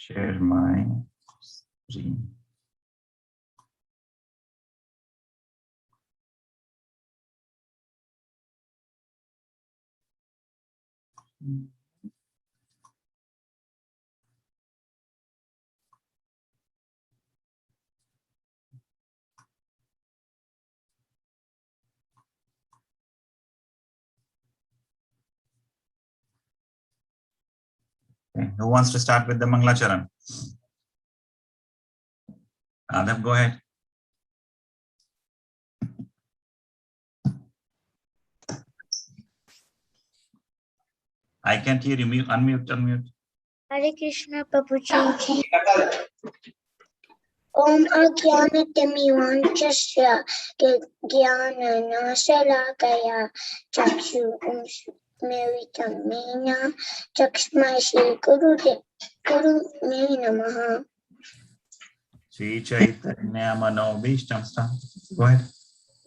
share my screen. Okay. Who wants to start with the Mangalacharan? Adab, go ahead. I can't hear you. Unmute. Hare Krishna Prabhuji. Om Ajnanatimirandasya Jnananashalakaya Chakshu Umsmritam Mena Chakshmai Shri Guru Me Namaha. Sri Chaitanya Manobhishtam. Go ahead.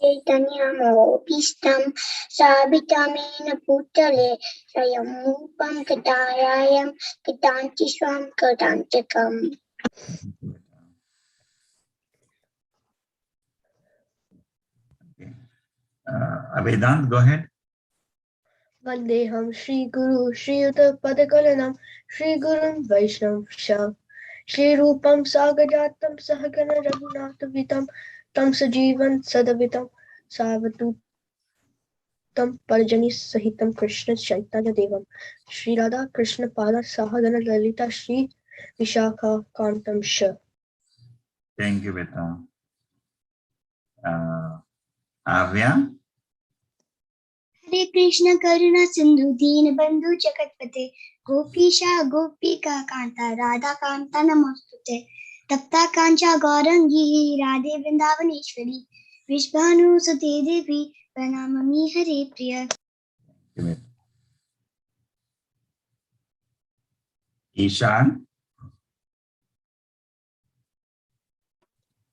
Chaitanyamopishtam Sabitamena Putale Sayamupam Katayayam Katanti Swam Katantikam. Okay. Vedant, go ahead. Vandeham Shri Guru Shri Yuta Padakalanam Shri Gurun Vaishnav Shah Shri Rupam Sagajatam Sahagana Raghunatha Vitam Tam Sajivan Sadavitam Savatutam Parjani Sahitam Krishna Chaitanya Devam Shri Radha Krishna Pada Sahagana Lalita Shri Vishakha Kantam Shah. Thank you, Vedant. Avya. Hare Krishna Karuna Sindhu Deen Bandhu Jagatpate Gopisha Gopika Kanta Radha Kanta Namostute Tapta Kancha Gaurangi Radhe Vrindavaneshwari Vishbhanu Sate Devi Pranamami Hare Priya. Ishan.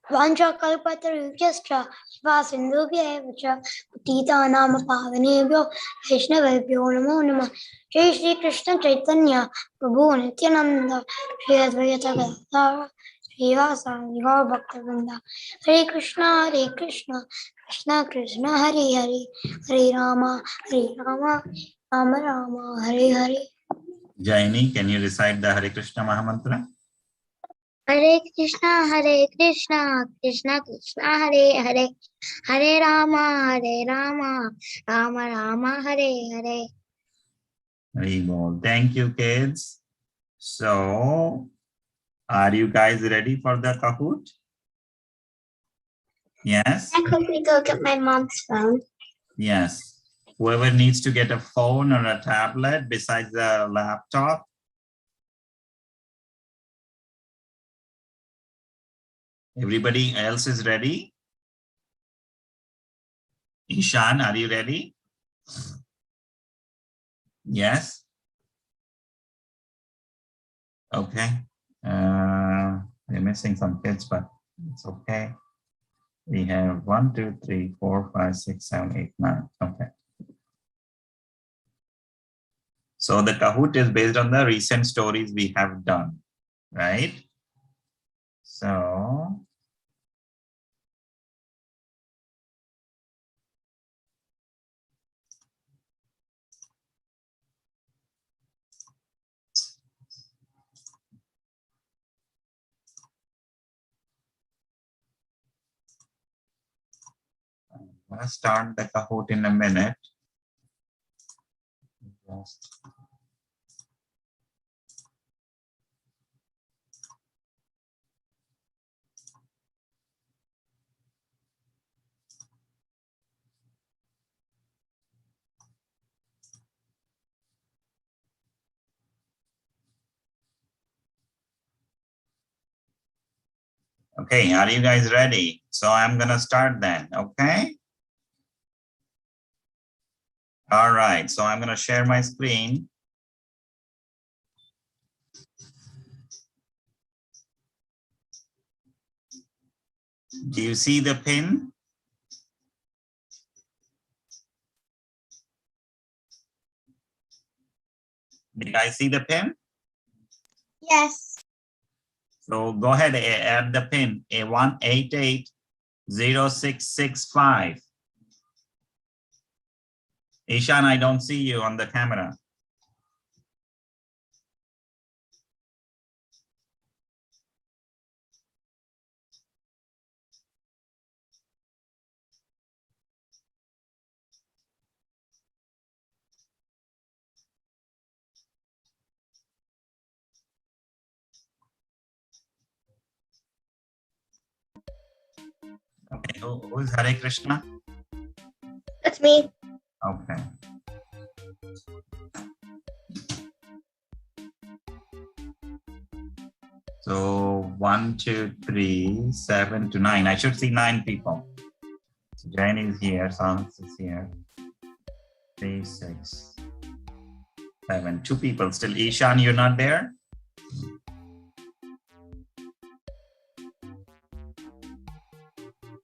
Vanchakalpatarujascha Svasindhubhya Putita Nama Pavanebhyo Vaishnavebhyo Namo Namah. Jai Shri Krishna Chaitanya Prabhu Nityananda Shri Advaita Gadadhara Srivasadi Gaur Bhaktivinoda. Hare Krishna Krishna Krishna Hare Hare Hare Rama Rama Rama Hare Hare. Jaini, can you recite the Hare Krishna Mahamantra? Hare Krishna Krishna Krishna Hare Hare Hare Rama Rama Rama Hare Hare. Very well. Thank you, kids. So, are you guys ready for the Kahoot? Yes? I quickly go get my mom's phone. Yes. Whoever needs to get a phone or a tablet besides the laptop. Everybody else is ready? Ishan, are you ready? Yes? Okay. We're missing some kids, but it's okay. We have 1, 2, 3, 4, 5, 6, 7, 8, 9. Okay. So the Kahoot is based on the recent stories we have done, right? So I'm gonna start the Kahoot in a minute. Okay, are you guys ready? So I'm gonna start then, okay? All right, so I'm gonna share my screen. Do you see the pin? Did I see the pin? Yes. So go ahead, add the pin A1880665. Ishan, I don't see you on the camera. Okay, who is Hare Krishna? That's me. Okay. So 1, 2, 3, 7 to 9. I should see 9 people. So Jane is here, Sans is here. 3, 6, 7. 2 people still. Ishan, you're not there?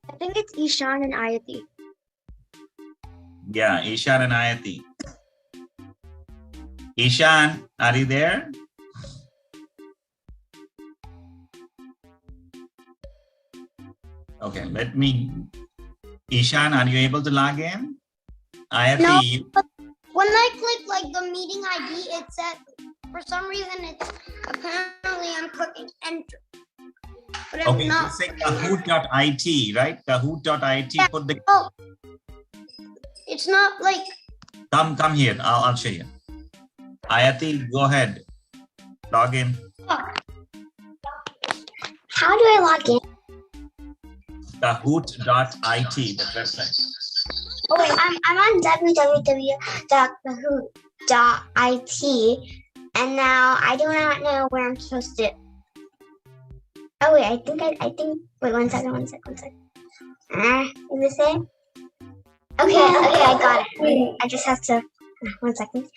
I think it's Ishan and Ayati. Yeah, Ishan and Ayati. Ishan, are you there? Okay, let me. Ishan, are you able to log in? Ayati, No. When I click like the meeting ID, it said for some reason it's apparently I'm clicking enter. But I'm okay, not. just say Kahoot.it, right? Kahoot.it. Yeah. Put the Oh, it's not like. come here. I'll show you. Ayati, go ahead. Log in. How do I log in? Kahoot.it, the website. Oh, I'm on www.kahoot.it, and now I do not know where I'm supposed to. Oh wait, I think. Wait, one second. Is this it? Okay, I got it. I just have to. 1 second.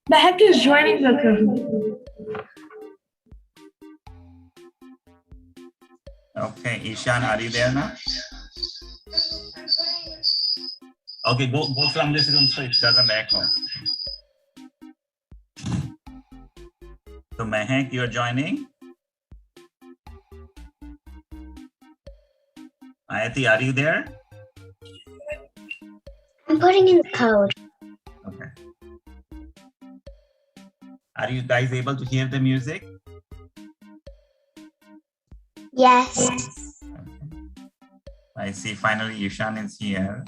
The heck is joining the Kahoot? Okay, Ishan, are you there now? Okay, go from this room so it doesn't echo. So Mehak, you're joining. Ayati, are you there? I'm putting in the code. Okay. Are you guys able to hear the music? Yes. I see finally Ishan is here.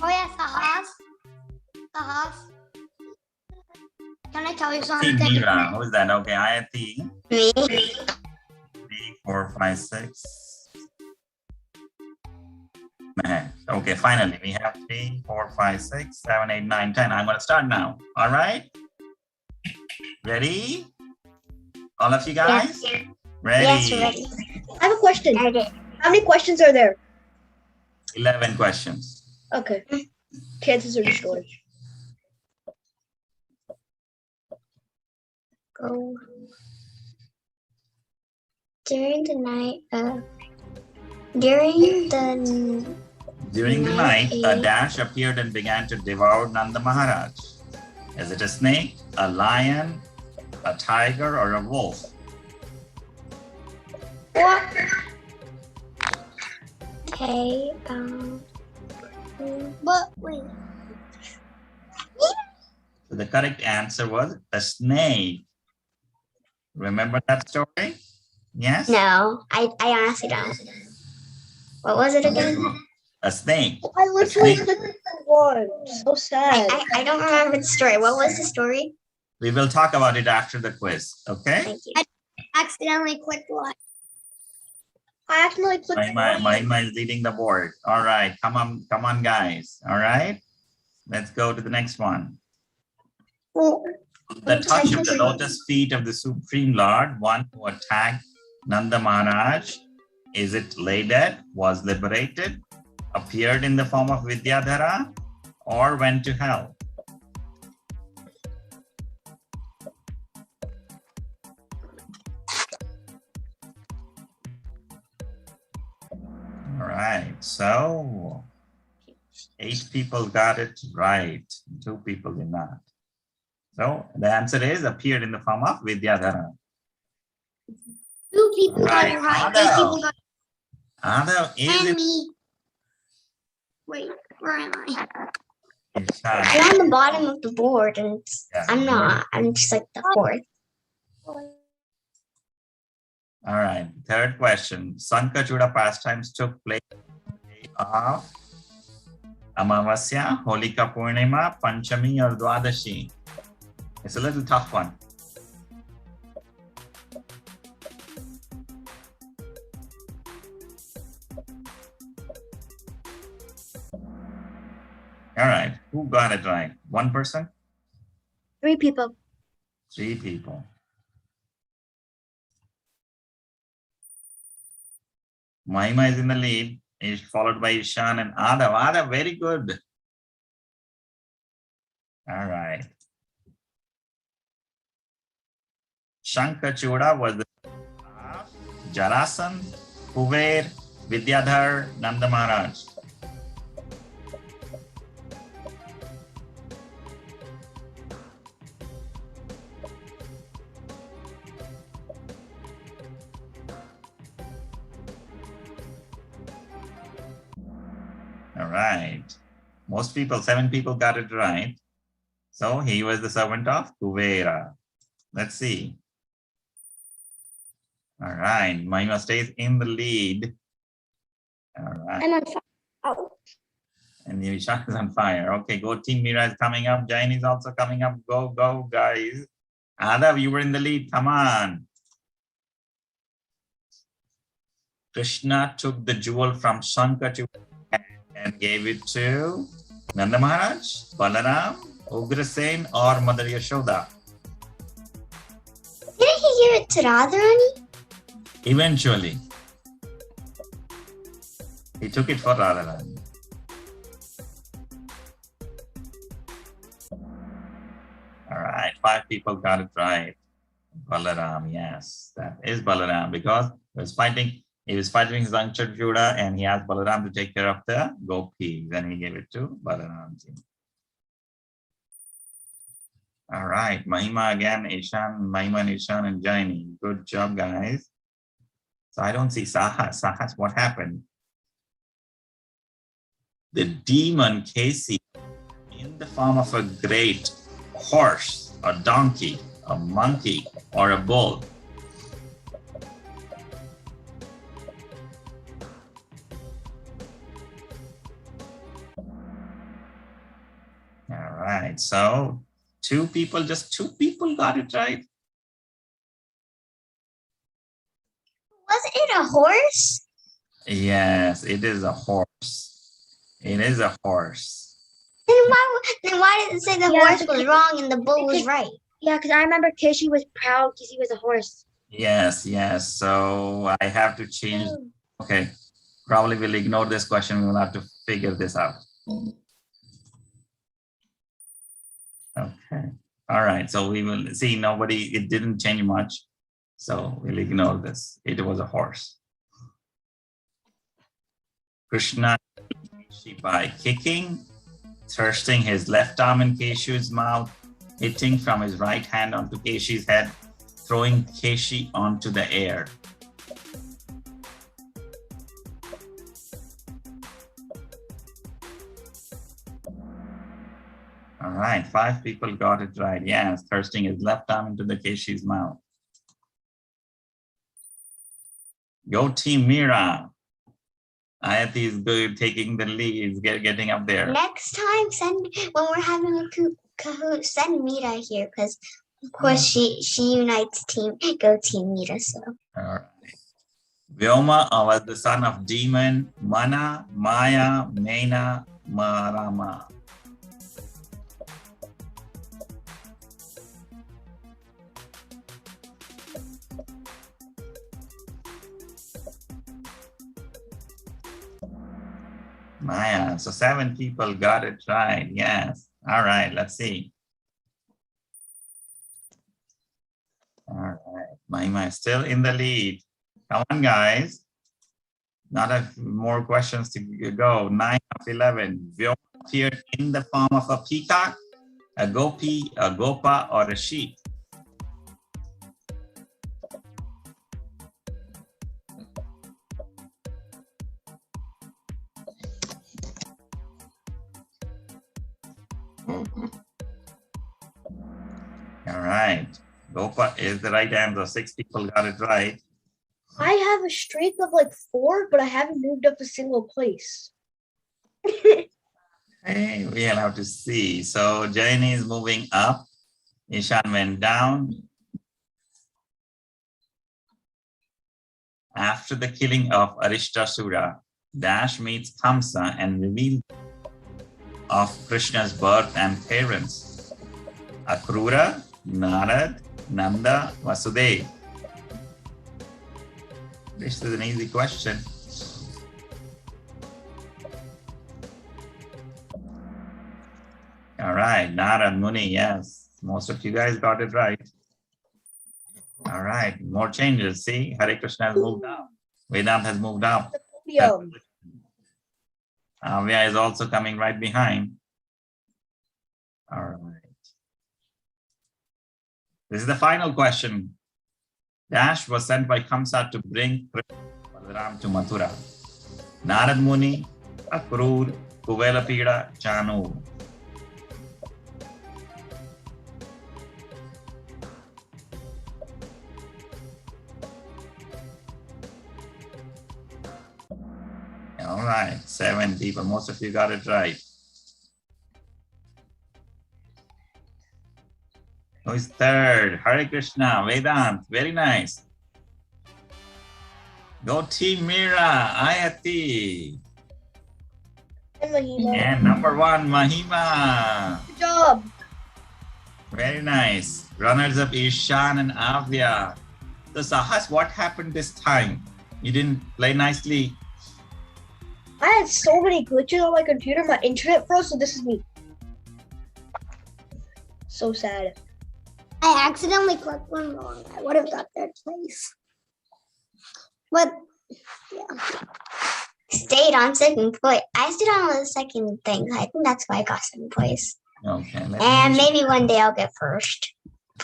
Oh yeah, Sahas. Can I tell you something? Mira, who is that? Okay, Ayati. Me. 3, 4, 5, 6. Okay, finally we have 3, 4, 5, 6, 7, 8, 9, 10. I'm going to start now. All right. Ready? All of you guys? Yes. Ready? Yes, ready. I have a question. Ready. How many questions are there? 11 questions. Okay. Chances are destroyed. Go. During the night, During the night, a dash appeared and began to devour Nanda Maharaj. Is it a snake, a lion, a tiger, or a wolf? What? Okay. But wait. So the correct answer was a snake. Remember that story? Yes? No, I honestly don't. What was it again? A snake. I literally A snake. clicked on one. So sad. I don't remember the story. What was the story? We will talk about it after the quiz, okay? Thank you. I accidentally clicked one. I accidentally clicked Mahima is leading the board. All right, come on, guys. All right, let's go to the next one. Oh, The touch of the lotus feet of the Supreme Lord, one who attacked Nanda Maharaj, is it lay dead, was liberated, appeared in the form of Vidyadhara, or went to hell? All right. So 8 people got it right. 2 people did not. So the answer is appeared in the form of Vidyadhara. 2 people got it right. 8 people got Adav it. is And me. Wait, where am I? Ishan. You're on the bottom of the board, and Yeah. I'm not. I'm just like the 4th. All right. Third question. Sankachuda pastimes took place on the day of Amavasya, Holika Purnima, Panchami, or Dwadashi. It's a little tough one. All right. Who got it right? 1 person? 3 people. 3 people. Mahima is in the lead, is followed by Ishan and Adav. Adav, very good. All right. Shankachuda was the Jarasan, Kuver, Vidyadhar, Nanda Maharaj. All right. Most people, 7 people got it right. So he was the servant of Kuvera. Let's see. All right. Mahima stays in the lead. All right. I'm on fire. Oh. And Ishan is on fire. Okay, go Team Mira is coming up. Jain is also coming up. Go, go, guys. Adav, you were in the lead. Come on. Krishna took the jewel from Shankachuda and gave it to Nanda Maharaj, Balaram, Ugrasen, or Mother Yashoda. Didn't he give it to Radharani? Eventually, he took it for Radharani. All right, 5 people got it right. Balaram, yes, that is Balaram because he was fighting Sankachuda and he asked Balaram to take care of the gopis. Then he gave it to Balaram. All right, Mahima again, Ishan, Mahima and Ishan and Jaini. Good job, guys. So I don't see Sahas. Sahas, what happened? The demon Casey in the form of a great horse, a donkey, a monkey, or a bull. All right, so 2 people, just 2 people got it right. Wasn't it a horse? Yes, it is a horse. It is a horse. Then why did it say the horse was wrong and the bull was right? Yeah, because I remember Kishi was proud because he was a horse. Yes, yes. So I have to change. Okay, probably we'll ignore this question. We'll have to figure this out. Okay. All right. So we will see it didn't change much. So we'll ignore this. It was a horse. Krishna by kicking, thrusting his left arm in Keshu's mouth, hitting from his right hand onto Keshi's head, throwing Keshi onto the air. All right, 5 people got it right. Yes, thrusting his left arm into the Keshi's mouth. Go Team Mira. Ayati is good, taking the lead, is getting up there. Next time, when we're having a Kahoot, send Mira here because, of course, she unites Go Team Mira. So. All right. Vyoma was the son of demon Mana, Maya, Mena, Marama. Maya. So 7 people got it right. Yes. All right. Let's see. All right. Mahima is still in the lead. Come on, guys. Not a more questions to go. 9 of 11. Vyoma appeared in the form of a peacock, a gopi, a gopa, or a sheep. All right. Gopa is the right answer. 6 people got it right. I have a streak of like 4, but I haven't moved up a single place. Hey, we'll have to see. So Jane is moving up. Ishan went down. After the killing of Arishtasura, Dash meets Kamsa and reveals of Krishna's birth and parents. Akrura, Narad, Nanda, Vasudeva. This is an easy question. All right, Narad Muni, yes. Most of you guys got it right. All right, more changes. See, Hare Krishna has moved up. Vedant has moved up. The podium. Avya is also coming right behind. All right. This is the final question. Dash was sent by Kamsa to bring Balaram to Mathura. Narad Muni, Akrur, Kuvelapida, Chanu. All right, 7 people. Most of you got it right. Who is third? Hare Krishna, Vedant. Very nice. Go Team Mira, Ayati. And Mahima. And number 1, Mahima. Good job. Very nice. Runners up Ishan and Avya. So Sahas, what happened this time? You didn't play nicely. I had so many glitches on my computer. My internet froze, so this is me. So sad. I accidentally clicked one wrong. I would have got third place. But yeah. Stayed on second place. I stayed on the second thing. I think that's why I got second place. Okay. And maybe one day I'll get first.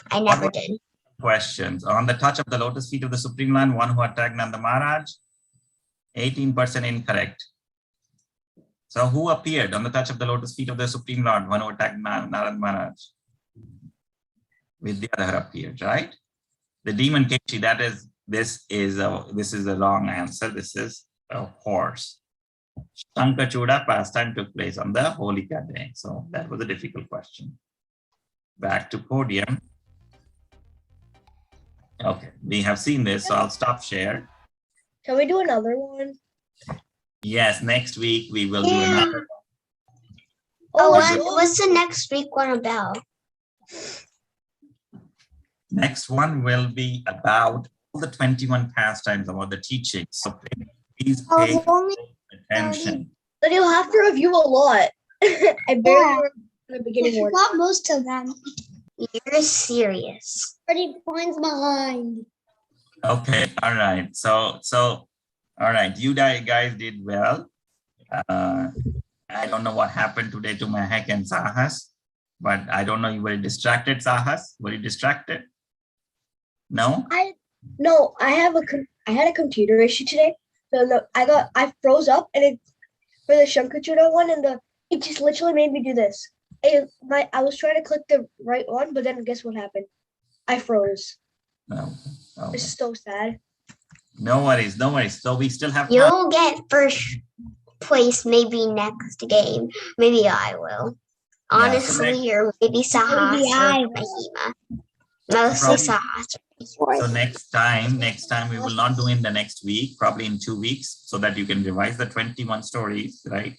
I never did. Questions. On the touch of the lotus feet of the Supreme Land, one who attacked Nanda Maharaj, 18% incorrect. So who appeared on the touch of the lotus feet of the Supreme Lord, one who attacked Narad Maharaj? Vidyadhar appeared, right? The demon Keshi, this is a wrong answer. This is a horse. Shankachuda pastime took place on the Holika day. So that was a difficult question. Back to podium. Okay, we have seen this, so I'll stop share. Can we do another one? Yes, next week we will do another. Oh, what's the next week one about? Next one will be about all the 21 pastimes about the teaching. So please pay attention. But you'll have to review a lot. I barely remember the beginning one. Not most of them. You're serious. 30 points behind. Okay, all right. So all right, you guys did well. I don't know what happened today to Mahek and Sahas, but I don't know, you were distracted, Sahas? Were you distracted? No? I had a computer issue today. So I froze up, and it for the Shankachuda one, and it just literally made me do this. I was trying to click the right one, but then guess what happened? I froze. No. Okay. It's so sad. No worries, no worries. So we still have time. You'll get first place maybe next game. Maybe I will. Honestly, or maybe Sahas Maybe or I Mahima. Mostly Sahas. So next time we will not do in the next week, probably in 2 weeks, so that you can revise the 21 stories, right?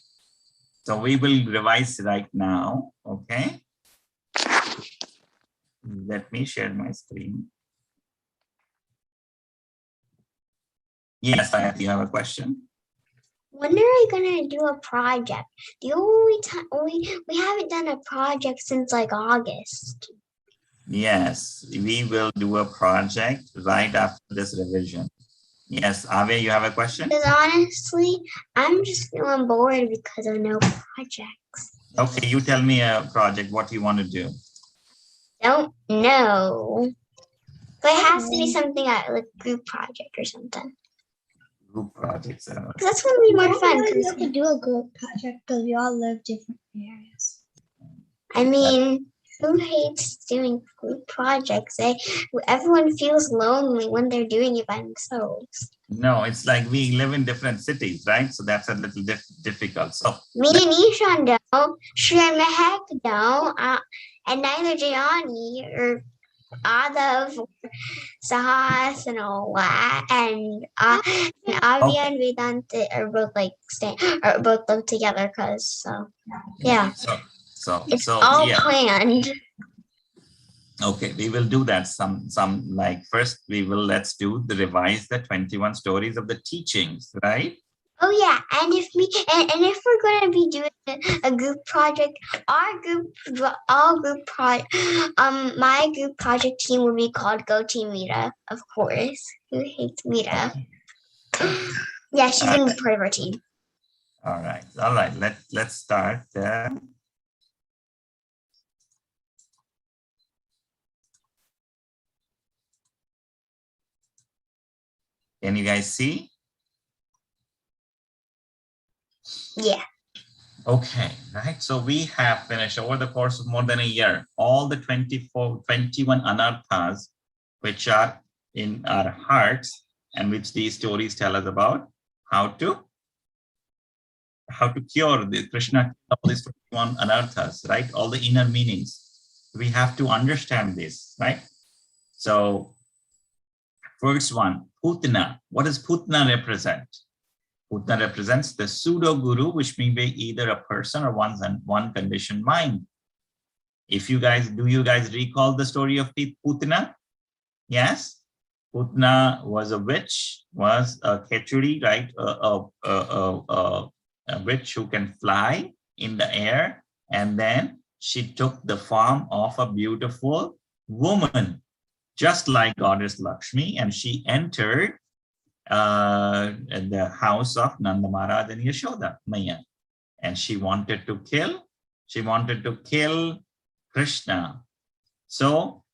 So we will revise right now, okay? Let me share my screen. Yes, Ayati, you have a question? When are we gonna do a project? The only time we haven't done a project since like August. Yes, we will do a project right after this revision. Yes, Ave, you have a question? Because honestly, I'm just feeling bored because of no projects. Okay, you tell me a project, what you want to do. Don't know. But it has to be something like group project or something. Group projects. 'Cause that's going to be more fun. We 'cause- have to do a group project because we all live different areas. I mean, who hates doing group projects? Everyone feels lonely when they're doing it by themselves. No, it's like we live in different cities, right? So that's a little difficult. So Me and Ishan don't, Shri and Mehak don't, and neither Jayani or Adav, or Sahas, and all that, and Avia and Vedanta are both are both live together because yeah, it's all yeah. planned. Okay, we will do that. Some like first let's do the revise the 21 stories of the teachings, right? Oh yeah, and if we're gonna be doing a group project, my group project team will be called Go Team Mita, of course. Who hates Mita? Yeah, she's gonna be part of our team. All right. Let's start. Can you guys see? Yeah. Okay, right. So we have finished over the course of more than a year, all the 21 anarthas, which are in our hearts and which these stories tell us about how to cure the Krishna, all these 21 anarthas, right? All the inner meanings. We have to understand this, right? So first one, Putna. What does Putna represent? Putna represents the pseudo guru, which may be either a person or one conditioned mind. Do you guys recall the story of Putna? Yes, Putna was a witch, was a Kechuri, right? A witch who can fly in the air, and then she took the form of a beautiful woman, just like Goddess Lakshmi, and she entered the house of Nanda Maharaj and Yashoda Maya, and she wanted to kill Krishna. So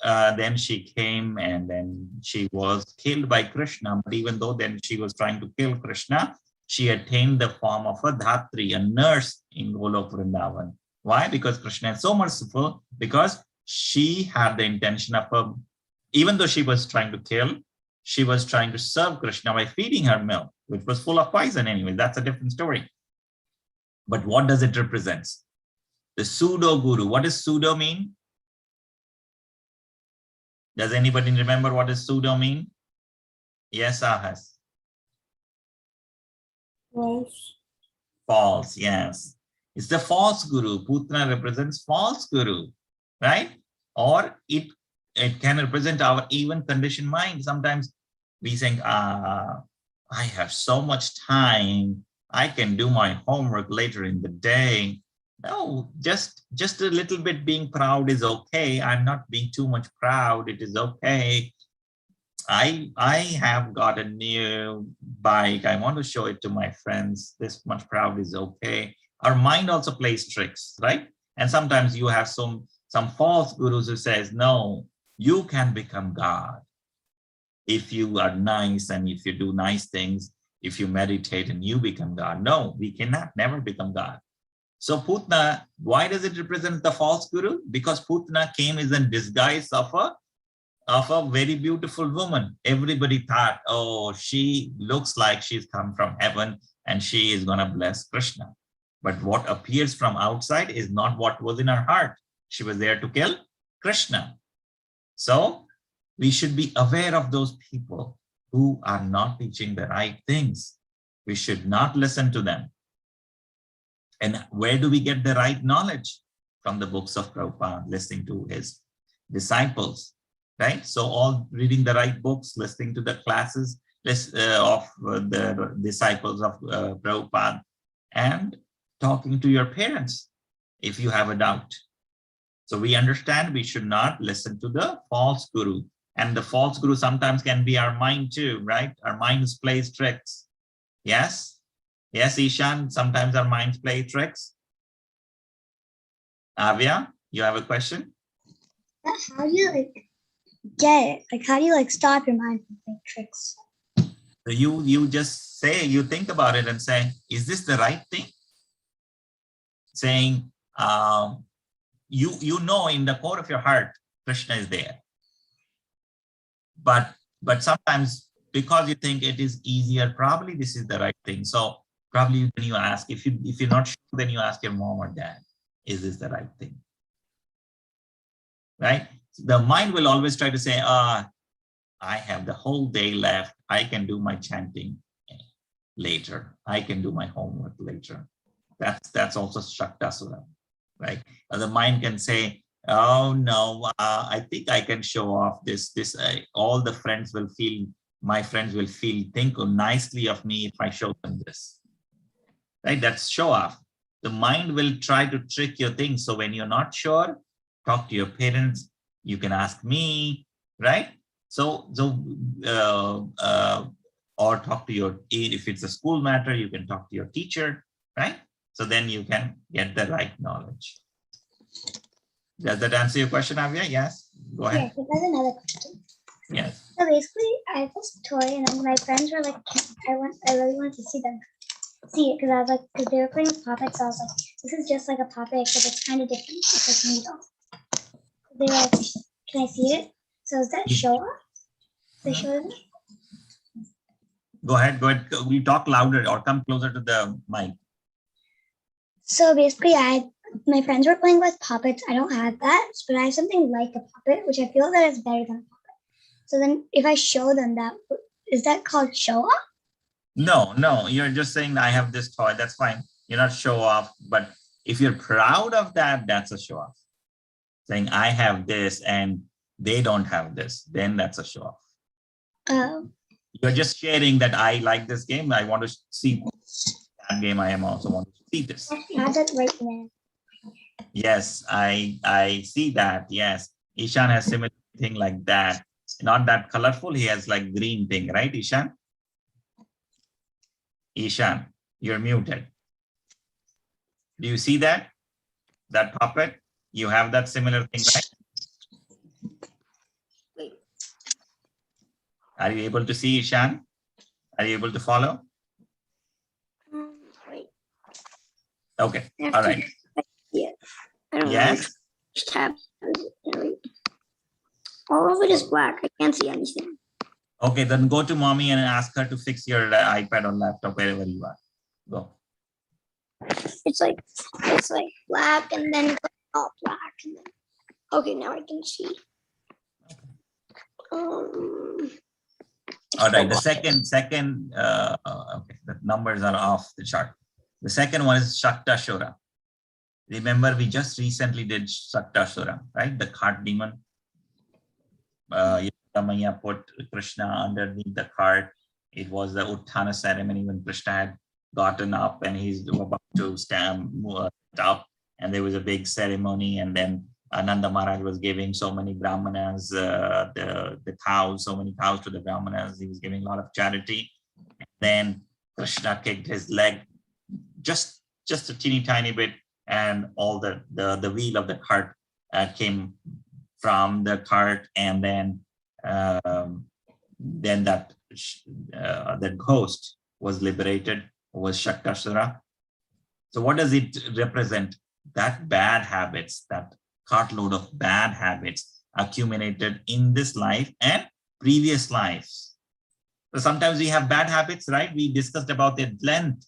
then she came and then she was killed by Krishna. But even though then she was trying to kill Krishna, she attained the form of a Dhatri, a nurse in Golok Vrindavan. Why? Because Krishna is so merciful, because she had the intention of even though she was trying to kill, she was trying to serve Krishna by feeding her milk, which was full of poison anyway. That's a different story. But what does it represent? The pseudo guru. What does pseudo mean? Does anybody remember what does pseudo mean? Yes, Ahas. False. False, yes. It's the false guru. Putna represents false guru, right? Or it can represent our even conditioned mind. Sometimes we think, I have so much time. I can do my homework later in the day. No, just a little bit being proud is okay. I'm not being too much proud. It is okay. I have got a new bike. I want to show it to my friends. This much proud is okay. Our mind also plays tricks, right? And sometimes you have some false gurus who says, no, you can become God if you are nice and if you do nice things, if you meditate and you become God. No, we cannot never become God. So Putna, why does it represent the false guru? Because Putna came as a disguise of a very beautiful woman. Everybody thought, oh, she looks like she's come from heaven and she is going to bless Krishna. But what appears from outside is not what was in her heart. She was there to kill Krishna. So we should be aware of those people who are not teaching the right things. We should not listen to them. And where do we get the right knowledge? From the books of Prabhupada, listening to his disciples, right? So all reading the right books, listening to the classes of the disciples of Prabhupada, and talking to your parents if you have a doubt. So we understand we should not listen to the false guru. And the false guru sometimes can be our mind too, right? Our minds plays tricks. Yes? Yes, Ishan, sometimes our minds play tricks. Avya, you have a question? How do you like get it? Like, how do you like stop your mind from playing tricks? You just say, you think about it and say, is this the right thing? Saying, you know in the core of your heart, Krishna is there. But sometimes because you think it is easier, probably this is the right thing. So probably when you ask, if you're not sure, then you ask your mom or dad, is this the right thing? Right? The mind will always try to say, I have the whole day left. I can do my chanting later. I can do my homework later. That's also Shaktasura, right? The mind can say, oh no, I think I can show off this. All the friends will feel, my friends will think nicely of me if I show them this. Right? That's show off. The mind will try to trick your things. So when you're not sure, talk to your parents. You can ask me, right? Or talk to your, if it's a school matter, you can talk to your teacher, right? So then you can get the right knowledge. Does that answer your question, Avya? Yes, go ahead. Yeah, that's another question. Yes. So basically, I have this toy, and then my friends were like, I really wanted to see it, because I was like, because they were playing with puppets, so I was like, this is just like a puppet, but it's kind of different. It's like needle. They were like, can I see it? So is that show off? They showed it? Go ahead. We talk louder or come closer to the mic. So basically, my friends were playing with puppets. I don't have that, but I have something like a puppet, which I feel that is better than a puppet. So then if I show them that, is that called show off? No, you're just saying I have this toy. That's fine. You're not show off, but if you're proud of that, that's a show off. Saying I have this and they don't have this, then that's a show off. Oh. You're just sharing that I like this game. I want to see that game. I am also want to see this. I have that right now. Yes, I see that. Yes, Ishan has similar thing like that. Not that colorful. He has like green thing, right, Ishan? Ishan, you're muted. Do you see that? That puppet? You have that similar thing, right? Wait. Are you able to see, Ishan? Are you able to follow? Wait. Okay. All right. Yeah. Yes. Tab. All of it is black. I can't see anything. Okay, then go to mommy and ask her to fix your iPad or laptop wherever you are. Go. It's like black and then all black. And then, okay, now I can see. All right, the second, okay, the numbers are off the chart. The second one is Shaktashura. Remember, we just recently did Shaktashura, right? The cart demon. Yamaya put Krishna underneath the cart. It was the Utthana ceremony when Krishna had gotten up and he's about to stand up, and there was a big ceremony, and then Ananda Maharaj was giving so many brahmanas the cows, so many cows to the brahmanas. He was giving a lot of charity. And then Krishna kicked his leg just a teeny tiny bit, and all the wheel of the cart came from the cart, and then that ghost was liberated, was Shaktashura. So what does it represent? That bad habits, that cartload of bad habits accumulated in this life and previous lives. So sometimes we have bad habits, right? We discussed about it at length.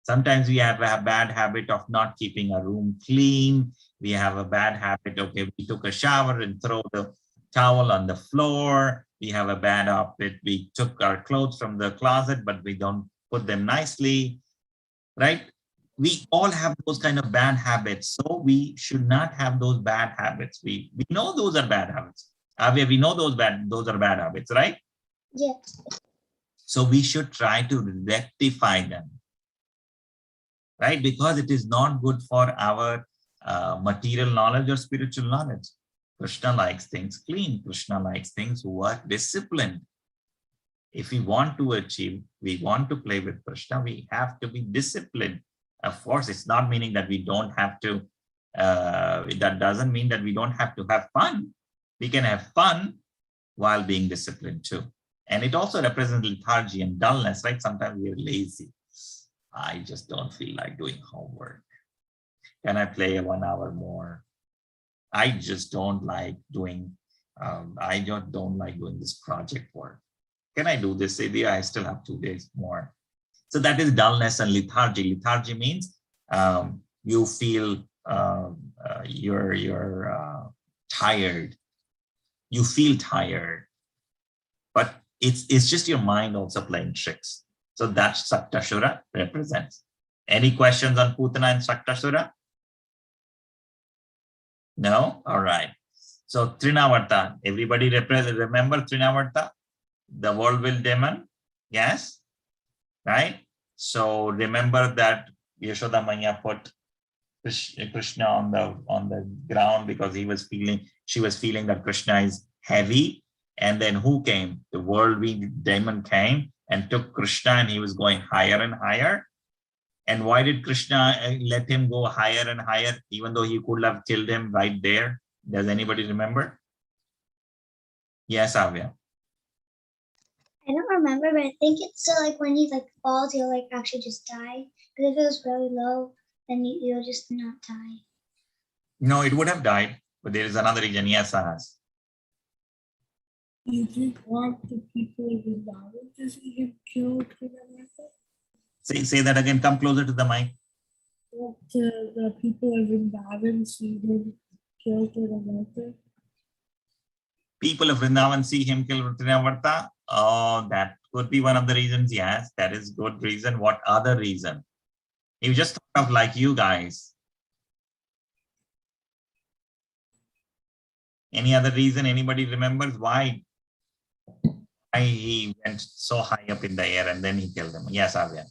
Sometimes we have a bad habit of not keeping a room clean. We have a bad habit, okay, we took a shower and throw the towel on the floor. We have a bad habit, we took our clothes from the closet, but we don't put them nicely, right? We all have those kind of bad habits. So we should not have those bad habits. We know those are bad habits. We know those are bad habits, right? Yeah. So we should try to rectify them, right? Because it is not good for our material knowledge or spiritual knowledge. Krishna likes things clean. Krishna likes things what? Disciplined. If we want to achieve, we want to play with Krishna, we have to be disciplined. Of course, it's not meaning that we don't have to, that doesn't mean that we don't have to have fun. We can have fun while being disciplined too. And it also represents lethargy and dullness, right? Sometimes we're lazy. I just don't feel like doing homework. Can I play 1 hour more? I just don't like doing, I just don't like doing this project work. Can I do this? Maybe I still have 2 days more. So that is dullness and lethargy. Lethargy means you feel you're tired. You feel tired, but it's just your mind also playing tricks. So that's Saktashura represents. Any questions on Putana and Saktashura? No? All right. So Trinavarta, everybody remember Trinavarta? The whirlwind demon? Yes? Right? So remember that Yashoda Maya put Krishna on the ground because she was feeling that Krishna is heavy. And then who came? The whirlwind demon came and took Krishna, and he was going higher and higher. And why did Krishna let him go higher and higher, even though he could have killed him right there? Does anybody remember? Yes, Avya. I don't remember, but I think it's so like when he like falls, he'll like actually just die. Because if it was really low, then you'll just not die. No, it would have died, but there is another reason. Yes, Ahas. You didn't want the people of Vrindavan to see him killed in America? Say that again. Come closer to the mic. Want the people of Vrindavan see him killed in America? People of Vrindavan see him kill Trinavarta. Oh, that could be one of the reasons. Yes, that is good reason. What other reason? You just thought of like you guys. Any other reason? Anybody remembers why he went so high up in the air and then he killed him? Yes, Avya.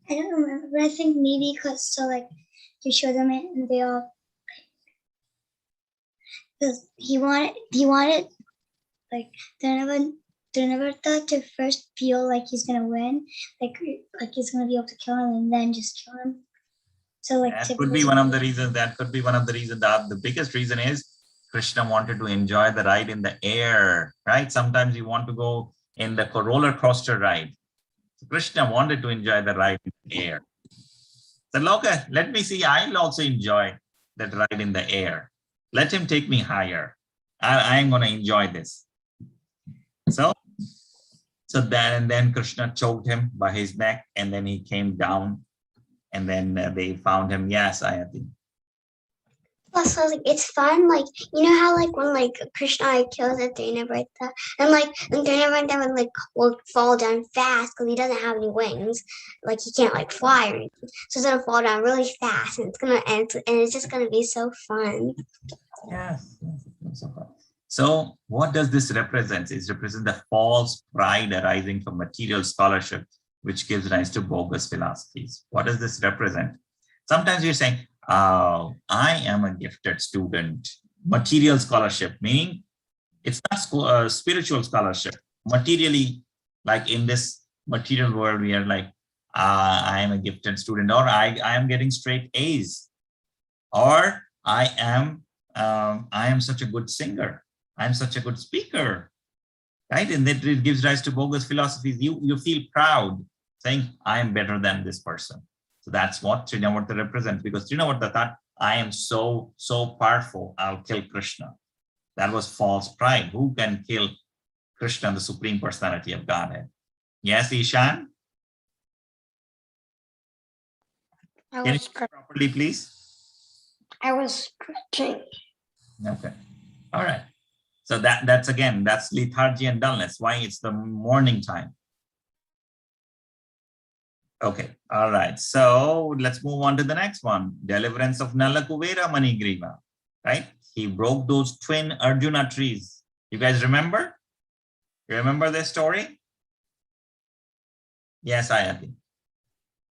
I don't remember, but I think maybe because so like to show them it, and they all because he wanted like Trinavarta to first feel like he's gonna win, like he's gonna be able to kill him, and then just kill him. So like that could be one of the reasons. That could be one of the reasons. That the biggest reason is Krishna wanted to enjoy the ride in the air, right? Sometimes you want to go in the roller coaster ride. So Krishna wanted to enjoy the ride in the air. So Loka, let me see. I'll also enjoy that ride in the air. Let him take me higher. I am going to enjoy this. So then Krishna choked him by his neck, and then he came down, and then they found him. Yes, Ayati. Also, like it's fun, like you know how like when like Krishna kills a Trinavarta, and like Trinavarta will fall down fast because he doesn't have any wings, like he can't like fly or anything. So it's gonna fall down really fast, and it's gonna and it's just gonna be so fun. Yes. So what does this represent? It represents the false pride arising from material scholarship, which gives rise to bogus philosophies. What does this represent? Sometimes you're saying, I am a gifted student. Material scholarship, meaning it's not spiritual scholarship. Materially, like in this material world, we are like, I am a gifted student, or I am getting straight A's, or I am such a good singer. I'm such a good speaker, right? And that it gives rise to bogus philosophies. You feel proud saying, I am better than this person. So that's what Trinavarta represents, because Trinavarta thought, I am so powerful, I'll kill Krishna. That was false pride. Who can kill Krishna, the Supreme Personality of Godhead? Yes, Ishan? Can you speak properly, please? I was stretching. Okay. All right. So that's lethargy and dullness. Why? It's the morning time. Okay. All right. So let's move on to the next one. Deliverance of Nalakuvera Manigriva. Right? He broke those twin Arjuna trees. You guys remember? You remember this story? Yes, Ayati.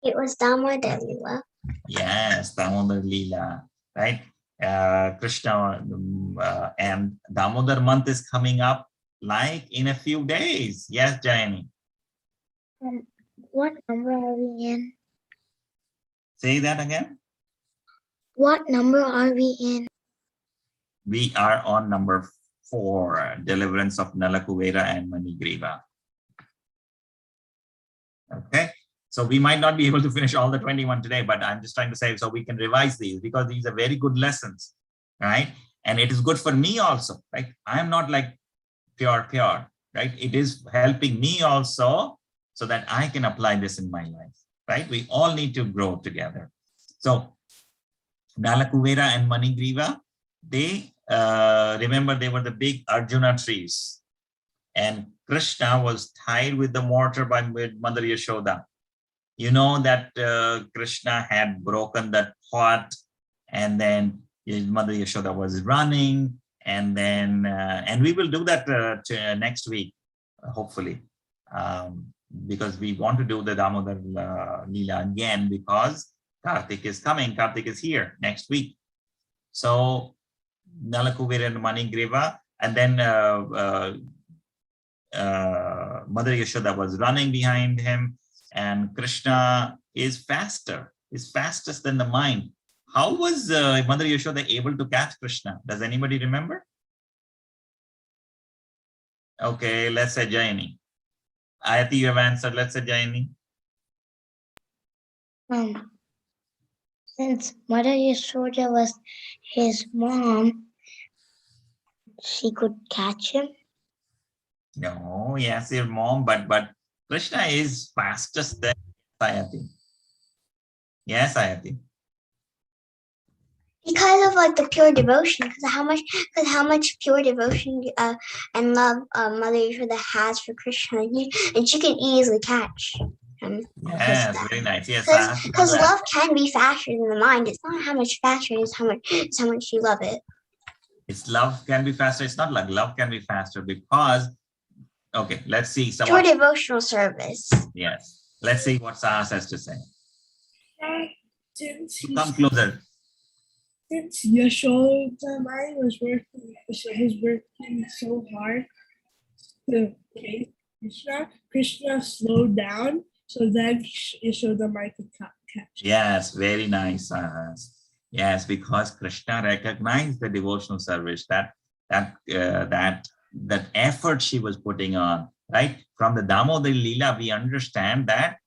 It was Damodar Lila. Yes, Damodar Leela. Right? Krishna and Damodar month is coming up like in a few days. Yes, Jayani. What number are we in? Say that again. What number are we in? We are on number 4, deliverance of Nalakuvera and Manigriva. Okay, so we might not be able to finish all the 21 today, but I'm just trying to say so we can revise these because these are very good lessons, right? And it is good for me also, right? I'm not like pure, right? It is helping me also so that I can apply this in my life, right? We all need to grow together. So Nalakuvera and Manigriva, they remember they were the big Arjuna trees, and Krishna was tied with the mortar by Mother Yashoda. You know that Krishna had broken that pot, and then his Mother Yashoda was running, and then and we will do that next week, hopefully, because we want to do the Damodar Leela again because Kartik is coming. Kartik is here next week. So Nalakuvera and Manigriva, and then Mother Yashoda was running behind him, and Krishna is fastest than the mind. How was Mother Yashoda able to catch Krishna? Does anybody remember? Okay, let's say Jayani. Ayati, you have answered. Let's say Jayani. Since Mother Yashoda was his mom, she could catch him. No, yes, your mom, but Krishna is fastest than Ayati. Yes, Ayati. Because of like the pure devotion, because how much pure devotion and love Mother Yashoda has for Krishna, and she can easily catch him. Yes, very nice. Yes, because love can be faster than the mind. It's not how much faster; it's how much you love it. It's love can be faster. It's not like love can be faster because. Okay, let's see. Pure devotional service. Yes, let's see what Sahas has to say. Come closer. Since Yashoda was working so hard to chase Krishna slowed down so that Yashoda might catch. Yes, very nice, Sahas. Yes, because Krishna recognized the devotional service that effort she was putting on, right? From the Damodar Leela, we understand that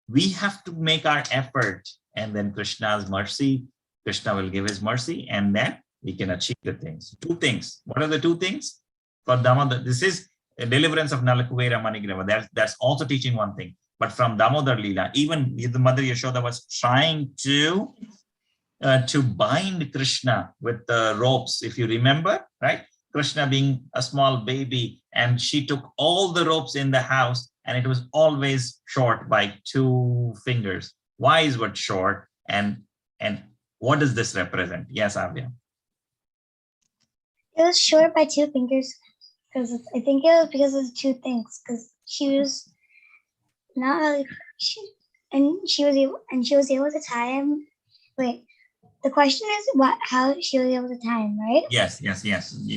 we have to make our effort, and then Krishna's mercy, Krishna will give his mercy, and then we can achieve the things. 2 things. What are the 2 things? For Damodar, this is a deliverance of Nalakuvera Manigriva. That's also teaching 1 thing. But from Damodar Leela, even the Mother Yashoda was trying to bind Krishna with the ropes, if you remember, right? Krishna being a small baby, and she took all the ropes in the house, and it was always short by 2 fingers. Why is what short? And what does this represent? Yes, Avya. It was short by 2 fingers because I think it was because of 2 things. Because she was not really, she was able to tie him. Wait. The question is how she was able to tie him, right? Yes. You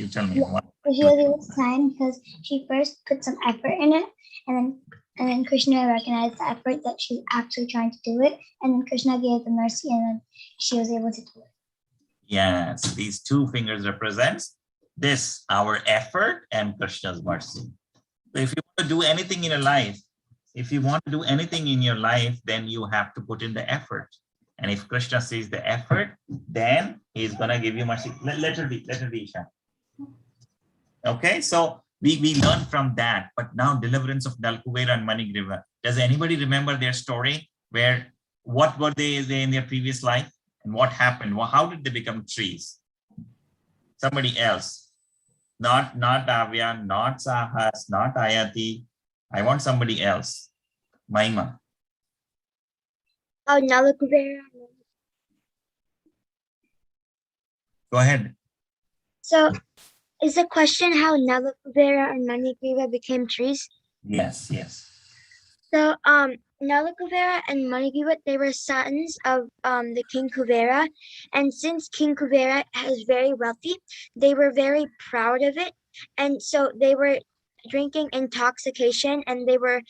tell me. Yeah. She was able to tie him because she first put some effort in it, and then Krishna recognized the effort that she's actually trying to do it, and then Krishna gave the mercy, and then she was able to do it. Yes, these 2 fingers represents this, our effort and Krishna's mercy. So if you want to do anything in your life, then you have to put in the effort. And if Krishna sees the effort, then he's going to give you mercy. Let her be, Isha. Okay, so we learned from that. But now deliverance of Nalakuvera and Manigriva. Does anybody remember their story? What were they in their previous life? And what happened? Well, how did they become trees? Somebody else. Not Avya, not Sahas, not Ayati. I want somebody else. Mahima. Oh, Nalakuvera. Go ahead. So, is the question how Nalakuvera and Manigriva became trees? Yes. So, Nala Kuvera and Manigrivat, they were sons of the King Kuvera. And since King Kuvera was very wealthy, they were very proud of it. And so they were drinking intoxication and they were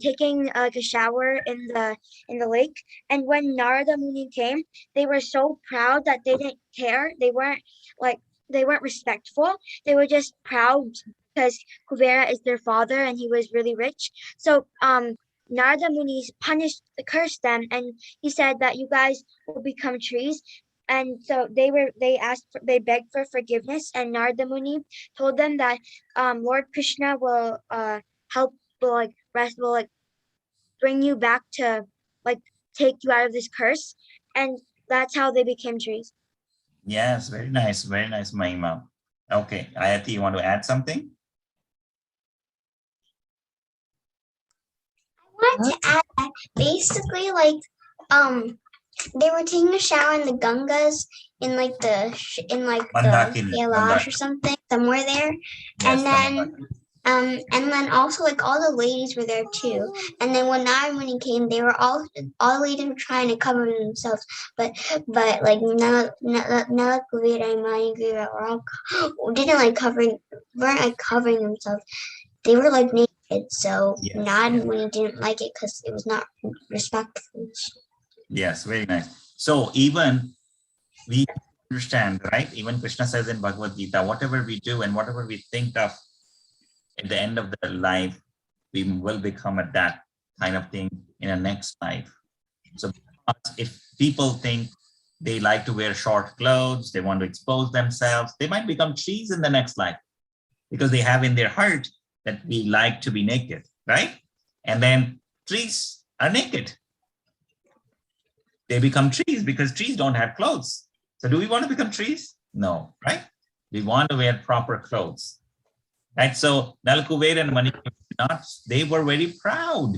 taking like a shower in the lake. And when Narada Muni came, they were so proud that they didn't care. Like they weren't respectful. They were just proud because Kuvera is their father and he was really rich. So Narada Muni cursed them, and he said that you guys will become trees. And so they begged for forgiveness, and Narada Muni told them that Lord Krishna will help, will like bring you back to like take you out of this curse, and that's how they became trees. Yes, very nice, Mahima. Okay, Ayati, you want to add something? I wanted to add that basically, like, they were taking a shower in the Gangas in like the Mandakini, Kailash or something somewhere there, Yes, and then also like all the ladies were there too. And then when Naramuni came, they were all the ladies were trying to cover themselves, but like Nala Kuvira and Manigriva were all didn't like weren't like covering themselves. They were like naked, so Yes. Naramuni didn't like it because it was not respectful. Yes, very nice. So even we understand, right? Even Krishna says in Bhagavad Gita, whatever we do and whatever we think of at the end of the life, we will become at that kind of thing in a next life. So if people think they like to wear short clothes, they want to expose themselves, they might become trees in the next life because they have in their heart that we like to be naked, right? And then trees are naked. They become trees because trees don't have clothes. So do we want to become trees? No, right? We want to wear proper clothes, right? So Nalakuvera and Manigriva, they were very proud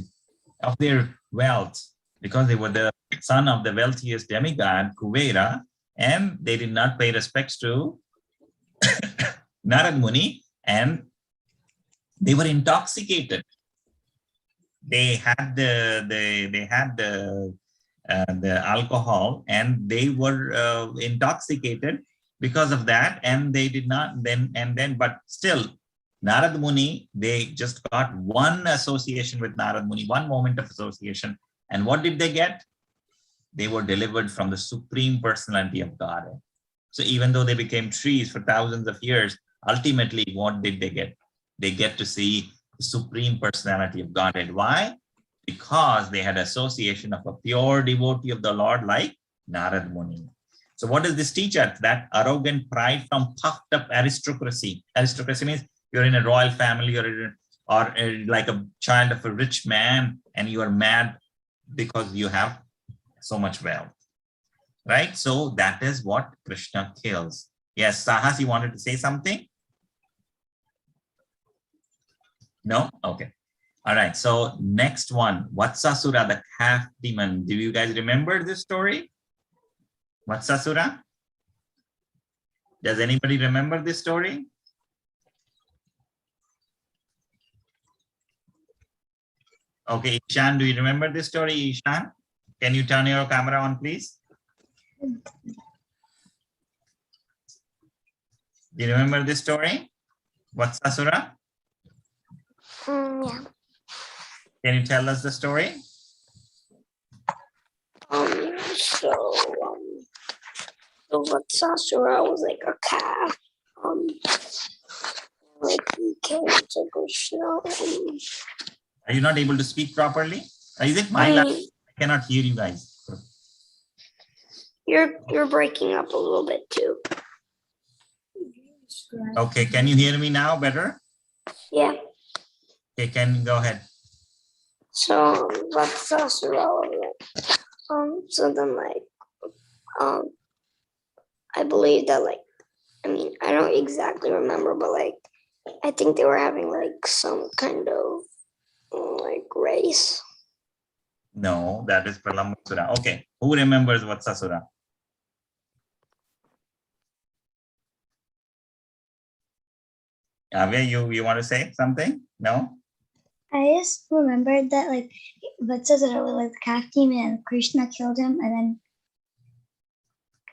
of their wealth because they were the son of the wealthiest demigod, Kuvera, and they did not pay respects to Narad Muni, and they were intoxicated. They had the alcohol, and they were intoxicated because of that, and they did not but still Narad Muni, they just got one association with Narad Muni, one moment of association, and what did they get? They were delivered from the Supreme Personality of God. So even though they became trees for thousands of years, ultimately what did they get? They get to see the Supreme Personality of Godhead. Why? Because they had association of a pure devotee of the Lord like Narad Muni. So what does this teach us? That arrogant pride from puffed up aristocracy. Aristocracy means you're in a royal family or like a child of a rich man and you are mad because you have so much wealth, right? So that is what Krishna kills. Yes, Sahas, you wanted to say something? No? Okay. All right, so next one, Vatsasura, the calf demon. Do you guys remember this story? Vatsasura? Does anybody remember this story? Okay, Ishan, do you remember this story, Ishan? Can you turn your camera on, please? Do you remember this story? Vatsasura? Yeah. Can you tell us the story? So Vatsasura was like a calf. Like he came to Krishna. Are you not able to speak properly? Is it my line? I cannot hear you guys. You're breaking up a little bit too. Okay, can you hear me now better? Yeah. Okay, can you go ahead? So Vatsasura was so then I believe that I don't exactly remember, but I think they were having some kind of race. No, that is Pralambasura. Okay, who remembers Vatsasura? Avya, you want to say something? No? I just remembered that like what says it was like the calf demon and Krishna killed him, and then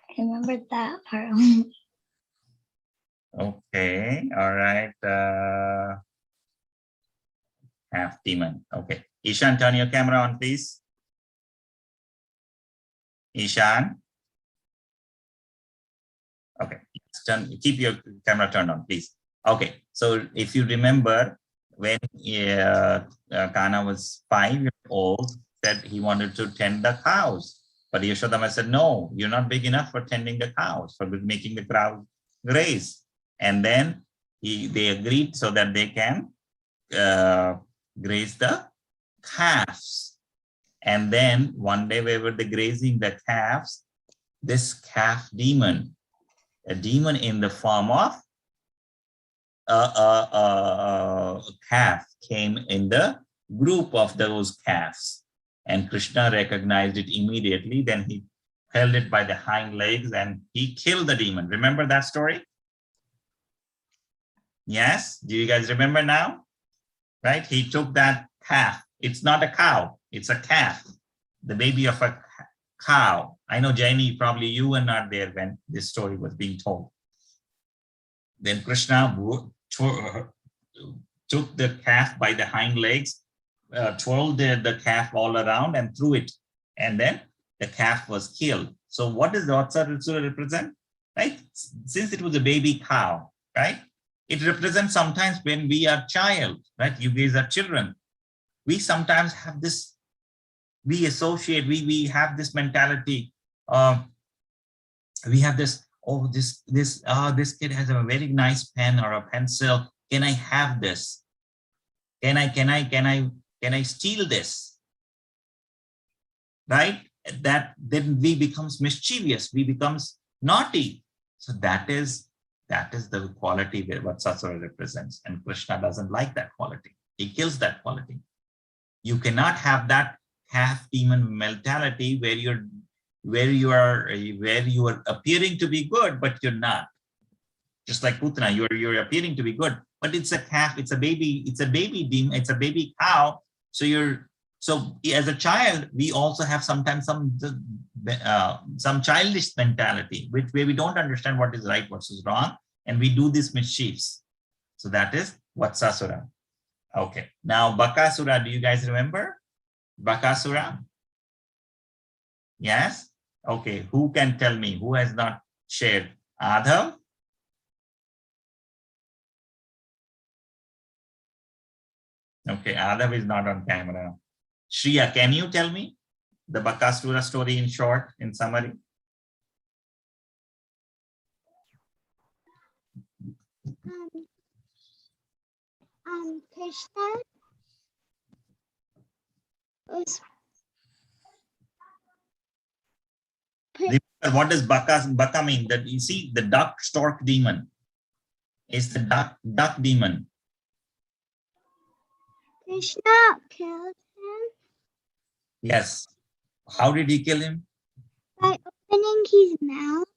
I remembered that part. Okay, all right. Half demon. Okay. Ishan, turn your camera on, please. Ishan. Okay. Keep your camera turned on, please. Okay. So if you remember, when Kana was 5 years old, said he wanted to tend the cows. But Yashodhama said, no, you're not big enough for tending the cows, for making the cows graze. And then they agreed so that they can graze the calves. And then one day we were grazing the calves, this calf demon, a demon in the form of a calf, came in the group of those calves. And Krishna recognized it immediately. Then he held it by the hind legs and he killed the demon. Remember that story? Yes? Do you guys remember now? Right? He took that calf. It's not a cow, it's a calf, the baby of a cow. I know, Jaini, probably you were not there when this story was being told. Then Krishna took the calf by the hind legs, twirled the calf all around and threw it. And then the calf was killed. So what does the Vatsara represent? Right? Since it was a baby cow, right? It represents sometimes when we are child, right? You guys are children. We sometimes have this, we associate, we have this mentality. We have this, oh, this kid has a very nice pen or a pencil. Can I have this? Can I steal this? Right? That then we becomes mischievous, we becomes naughty. So that is the quality that what Vatsara represents. And Krishna doesn't like that quality. He kills that quality. You cannot have that half demon mentality where you are appearing to be good, but you're not. Just like Putana, you're appearing to be good, but it's a calf, it's a baby demon, it's a baby cow. So as a child, we also have sometimes some childish mentality, where we don't understand what is right, what is wrong, and we do these mischiefs. So that is Vatsasura. Okay. Now Bakasura, do you guys remember Bakasura? Yes. Okay. Who can tell me? Who has not shared? Adhav? Okay, Adhav is not on camera. Shriya, can you tell me the Bakasura story in short, in summary? Krishna was Remember, what does Baka mean? That you see, the duck stork demon is the duck demon. Krishna killed him Yes. How did he kill him? by opening his mouth.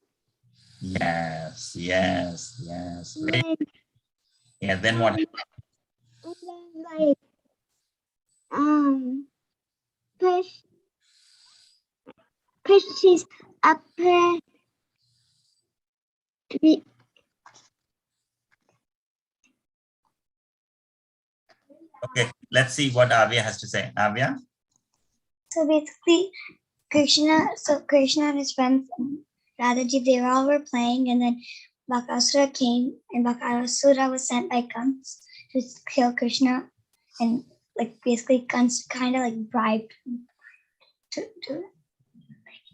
Yes. And Yeah. Then what? push his upper. Okay, let's see what Avya has to say. Avya? So basically, Krishna and his friends, Radhaji, they all were playing, and then Bakasura came, and Bakasura was sent by Kans to kill Krishna, and like basically Kans kind of like bribed to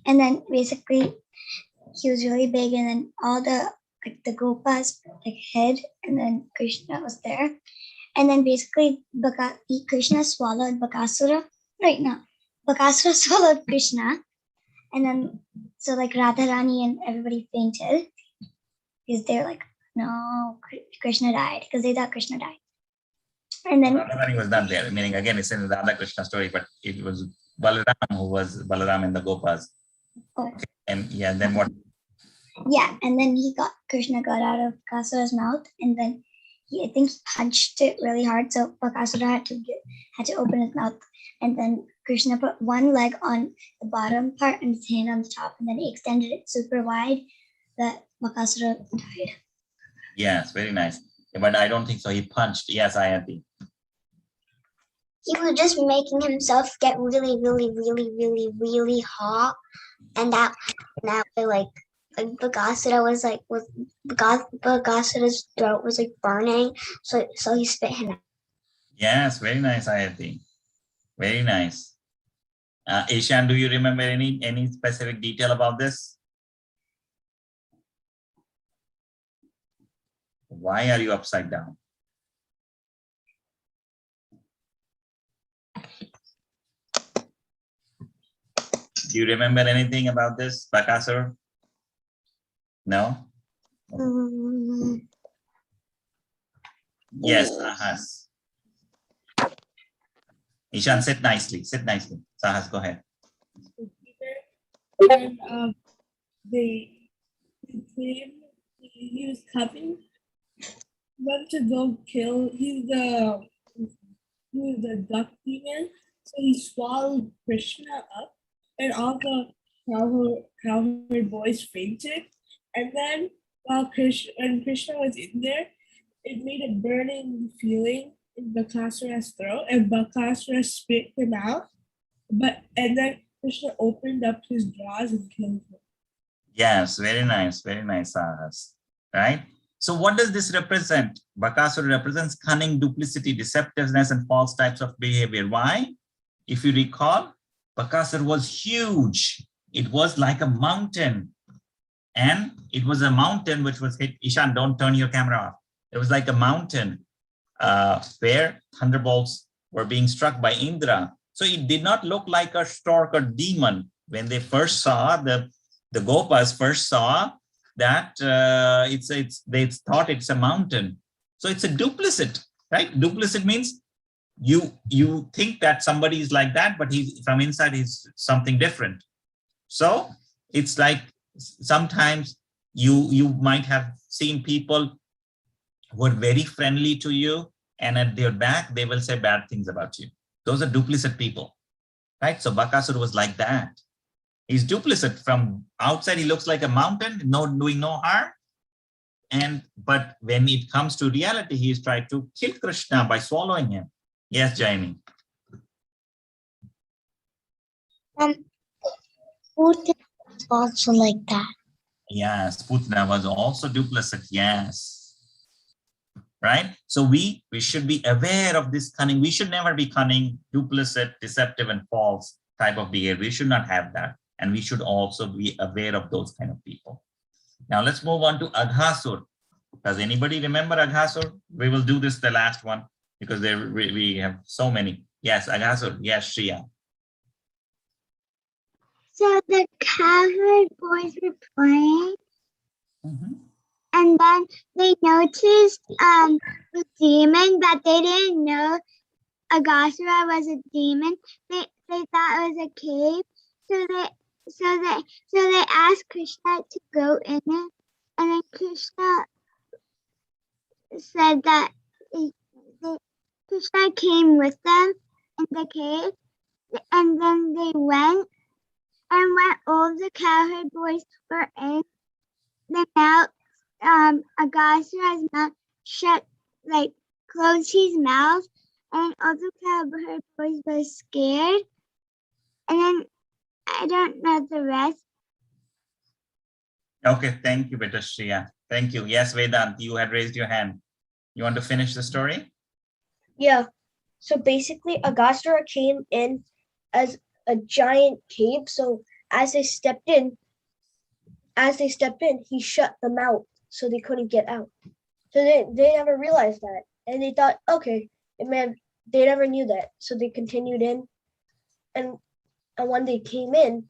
and then basically he was really big, and then all the gopas like hid, and then Krishna was there, and then basically Krishna swallowed Bakasura. Right now, Bakasura swallowed Krishna, and then so like Radharani and everybody fainted because they're like, no, Krishna died, because they thought Krishna died. And then Radharani was not there, meaning again it's in the Radha Krishna story, but it was Balaram who was Balaram and the Gopas. Oh. Okay. And yeah, then what? Yeah, and then Krishna got out of Bakasura's mouth, and then I think he punched it really hard, so Bakasura had to open his mouth, and then Krishna put one leg on the bottom part and his hand on the top, and then he extended it super wide that Bakasura died. Yes, very nice. But I don't think so. He punched. Yes, Ayati. He was just making himself get really, really, really, really, really hot, and that way, like Bakasura was like Bakasura's throat was like burning, so he spit him out. Yes, very nice, Ayati. Very nice. Ishan, do you remember any specific detail about this? Why are you upside down? Do you remember anything about this, Bakasur? No? Yes, Sahas. Ishan, sit nicely. Sit nicely. Sahas, go ahead. And they came, he was coming, went to go kill, he was the duck demon, so he swallowed Krishna up, and all the cowherd boys fainted, and then while Krishna was in there, it made a burning feeling in Bakasura's throat, and Bakasura spit him out, and then Krishna opened up his jaws and killed him. Yes, very nice, Sahas. Right? So what does this represent? Bakasura represents cunning, duplicity, deceptiveness, and false types of behavior. Why? If you recall, Bakasura was huge. It was like a mountain. And it was a mountain which was hit. Ishan, don't turn your camera off. It was like a mountain where thunderbolts were being struck by Indra. So it did not look like a stork or demon. When they first saw, the Gopas first saw that they thought it's a mountain. So it's a duplicit, right? Duplicit means you think that somebody is like that, but from inside he's something different. So it's like sometimes you might have seen people who are very friendly to you, and at their back they will say bad things about you. Those are duplicit people, right? So Bakasura was like that. He's duplicit. From outside he looks like a mountain, doing no harm, but when it comes to reality, he's tried to kill Krishna by swallowing him. Yes, Jaini. Putin was also like that. Yes, Putna was also duplicit. Yes. Right? So we should be aware of this cunning. We should never be cunning, duplicit, deceptive, and false type of behavior. We should not have that. And we should also be aware of those kind of people. Now let's move on to Aghasur. Does anybody remember Aghasur? We will do this the last one because we have so many. Yes, Aghasur. Yes, Shriya. So the cowherd boys were playing. And then they noticed the demon, but they didn't know Aghasura was a demon. They thought it was a cave, so they asked Krishna to go in it, and then Krishna said that Krishna came with them in the cave, and then they went, and when all the cowherd boys were in, the mouth. Aghasura's mouth shut, like closed his mouth, and all the cowherd boys were scared. And then I don't know the rest. Okay, thank you, Beta Shriya. Thank you. Yes, Vedant, you had raised your hand. You want to finish the story? Yeah. So basically, Aghasura came in as a giant cave. So as they stepped in, he shut them out. So they couldn't get out. So they never realized that. And they thought, okay, they never knew that. So they continued in. And when they came in,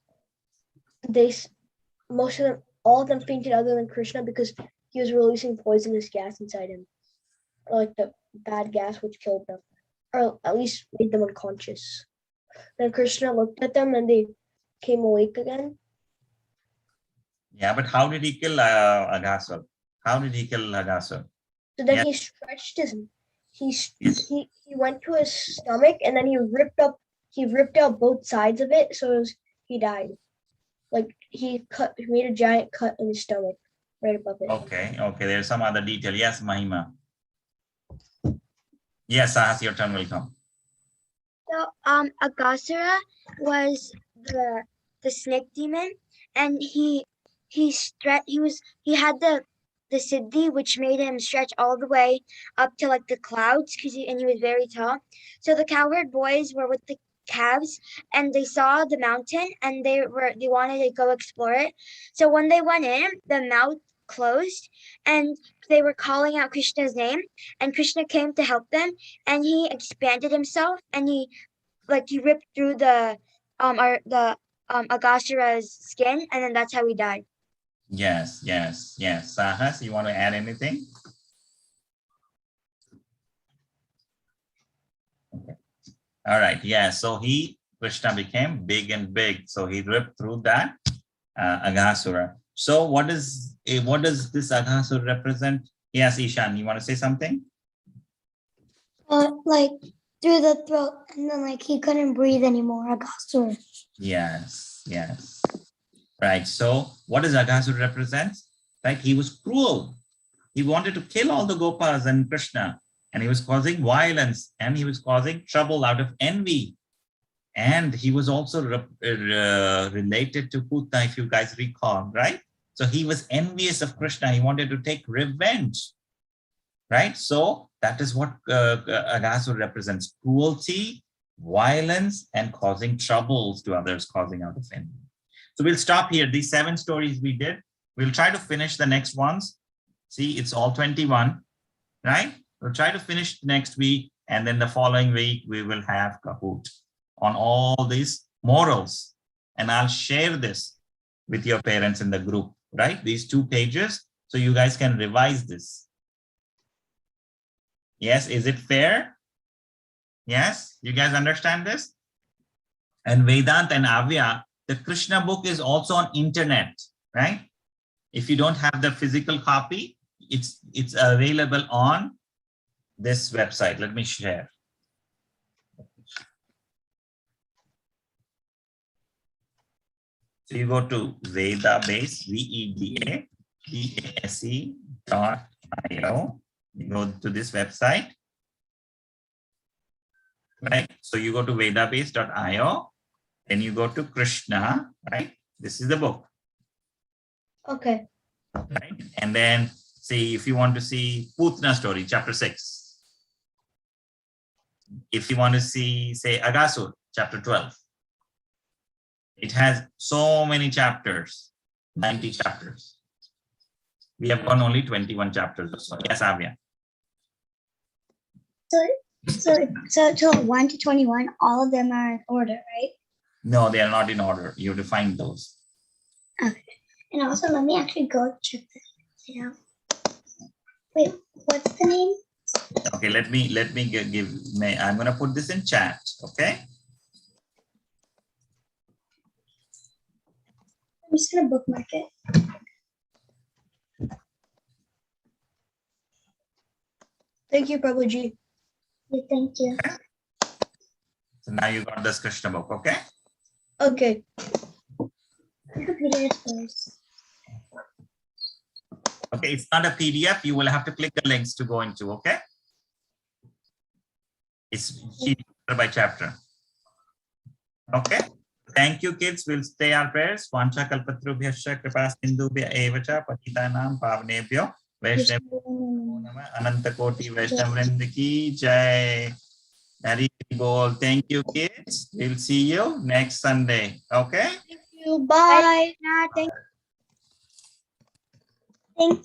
all of them fainted other than Krishna because he was releasing poisonous gas inside him. Or like the bad gas which killed them. Or at least made them unconscious. Then Krishna looked at them and they came awake again. Yeah, but how did he kill Aghasur? How did he kill Aghasur? So then Yeah. he stretched he went to his stomach and then he ripped out both sides of it. So he died. Like he made a giant cut in his stomach right above it. Okay. There's some other detail. Yes, Mahima. Yes, Sahas, your turn will come. So Agasura was the snake demon, and he had the siddhi, which made him stretch all the way up to like the clouds, and he was very tall. So the cowherd boys were with the calves, and they saw the mountain, and they wanted to go explore it. So when they went in, the mouth closed, and they were calling out Krishna's name, and Krishna came to help them, and he expanded himself, and he ripped through the Agasura's skin, and then that's how he died. Yes. Sahas, you want to add anything? Okay. All right. Yeah. So Krishna became big and big. So he ripped through that Agasura. So what does this Agasura represent? Yes, Ishan, you want to say something? Like through the throat, and then like he couldn't breathe anymore. Agasura. Yes. Right. So what does Agasura represent? Right. He was cruel. He wanted to kill all the Gopas and Krishna, and he was causing violence, and he was causing trouble out of envy. And he was also related to Putna, if you guys recall, right? So he was envious of Krishna. He wanted to take revenge, right? So that is what Agasura represents: cruelty, violence, and causing troubles to others, causing out of envy. So we'll stop here. These 7 stories we did. We'll try to finish the next ones. See, it's all 21, right? We'll try to finish next week, and then the following week we will have Kahoot on all these morals. And I'll share this with your parents in the group, right? These 2 pages, so you guys can revise this. Yes, is it fair? Yes, you guys understand this? And Vedant and Avya, the Krishna book is also on internet, right? If you don't have the physical copy, it's available on this website. Let me share. So you go to Vedabase, VEDABASE.io. You go to this website, right? So you go to vedabase.io, then you go to Krishna, right? This is the book. Okay. Right? And then see if you want to see Putna story, chapter 6. If you want to see, say, Agasur, chapter 12. It has so many chapters, 90 chapters. We have gone only 21 chapters or so. Yes, Avya. So till 1 to 21, all of them are in order, right? No, they are not in order. You have to find those. Okay. And also, let me actually go check this out. Wait, what's the name? Okay, let me I'm going to put this in chat. Okay. I'm just gonna bookmark it. Thank you, Prabhuji. Yeah, thank you. So now you got this Krishna book. Okay. Okay. Computer first. Okay, it's not a PDF. You will have to click the links to go into. Okay. It's chapter by chapter. Okay. Thank you, kids. We'll stay our prayers. Vancha kalpatrubhyascha kripa sindhubhya evacha patitanam pavnebhyo Vaishnava nama ananta koti Vaishnava vrinda ki jai. Hari bol. Thank you, kids. We'll see you next Sunday. Okay. Thank you. Bye. Thank Thank you.